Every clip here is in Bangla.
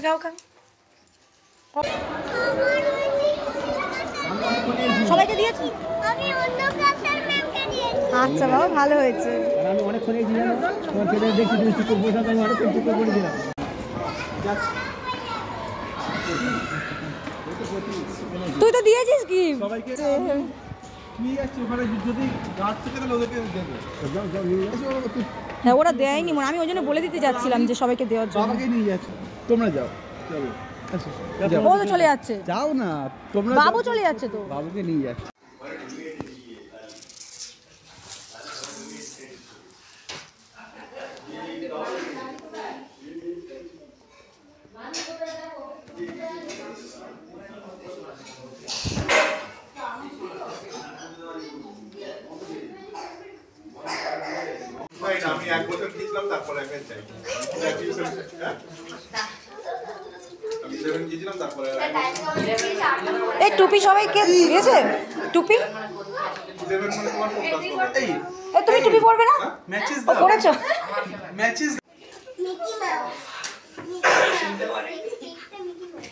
খাও খাও সবাইকে দিয়েছি আমি অন্য ক্লাসের ম্যামকে দিয়েছি। আচ্ছা বাবা ভালো হয়েছে। আমি অনেকক্ষণ দিলাম তোমার ছেলে দেখছি তুমি চুপ করে বসে আমি অনেকক্ষণ চুপ করে দিলাম। তুই তো দিয়েছিস কি সবাইকে নিয়ে যাচ্ছি ওখানে যদি গাছ থেকে তাহলে ওদেরকে দেবো। হ্যাঁ ওরা দেয়নি মনে আমি ওই জন্য বলে দিতে যাচ্ছিলাম যে সবাইকে দেওয়ার জন্য। বাবাকে নিয়ে যাচ্ছি তোমরা যাও চলো ও তো চলে যাচ্ছে যাও না তোমরা বাবু চলে যাচ্ছে তো বাবুকে নিয়ে যাচ্ছি। আমি এক বছর গিয়েছিলাম তারপরে আমি চাই এই টুপি সবাইকে দিয়েছে টুপি এই তুমি টুপি পরবে না ও পরেছো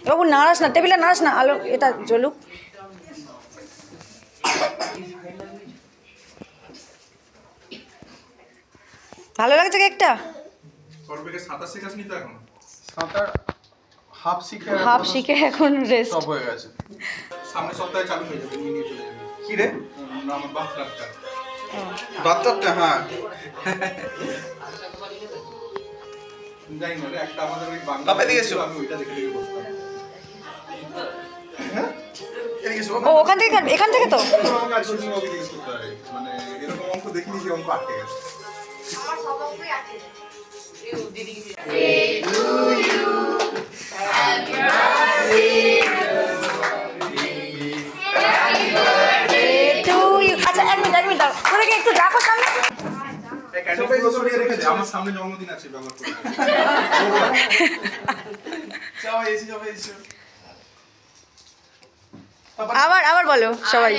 বাবু নাড়াস না টেবিলে নাড়াস না আলো এটা জ্বলুক ভালো লাগছে কেকটা সাঁতার শেখাসনি তো এখন সাঁতার হাফ শিখে এখন রেস্ট সব হয়ে গেছে সামনের সপ্তাহে চালু হয়ে যাবে নিয়ে চলে যাবে কি রে আমার বাথটাবটা হ্যাঁ জানি না একটা আমাদের ওই বাংলা আমি ওইটা দেখে দেখে বসতাম হ্যাঁ ও ওখান থেকে এখান থেকে তো আমাকে আজকে ওকে জিজ্ঞেস করতে হবে মানে এরকম অঙ্ক দেখিনি যে অঙ্ক আটকে গেছে আমার সব অঙ্কই আটকে গেছে আচ্ছা এক মিনিট দাও তোকে একটু রাখো সামনে আমার সামনে জন্মদিন আছে ব্যবহার করে আবার বলো সবাই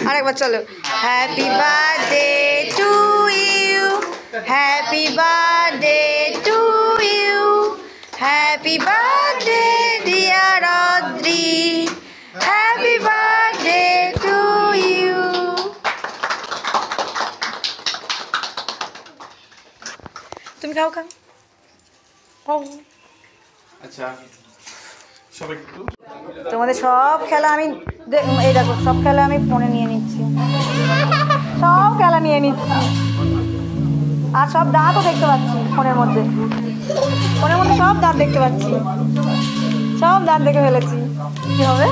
আরেকবার চলো happy birthday to you happy birthday to you happy birthday dear Adri happy birthday to you তুমি খাও আচ্ছা সবাই একটু তোমাদের সব খেলা আমি এই দেখো সব খেলা আমি ফোনে নিয়ে নিচ্ছি সব খেলা নিয়ে নিচ্ছি আর সব দাঁতও দেখতে পাচ্ছি ফোনের মধ্যে সব দাঁত দেখতে পাচ্ছি সব দাঁত দেখে ফেলেছি কি হবে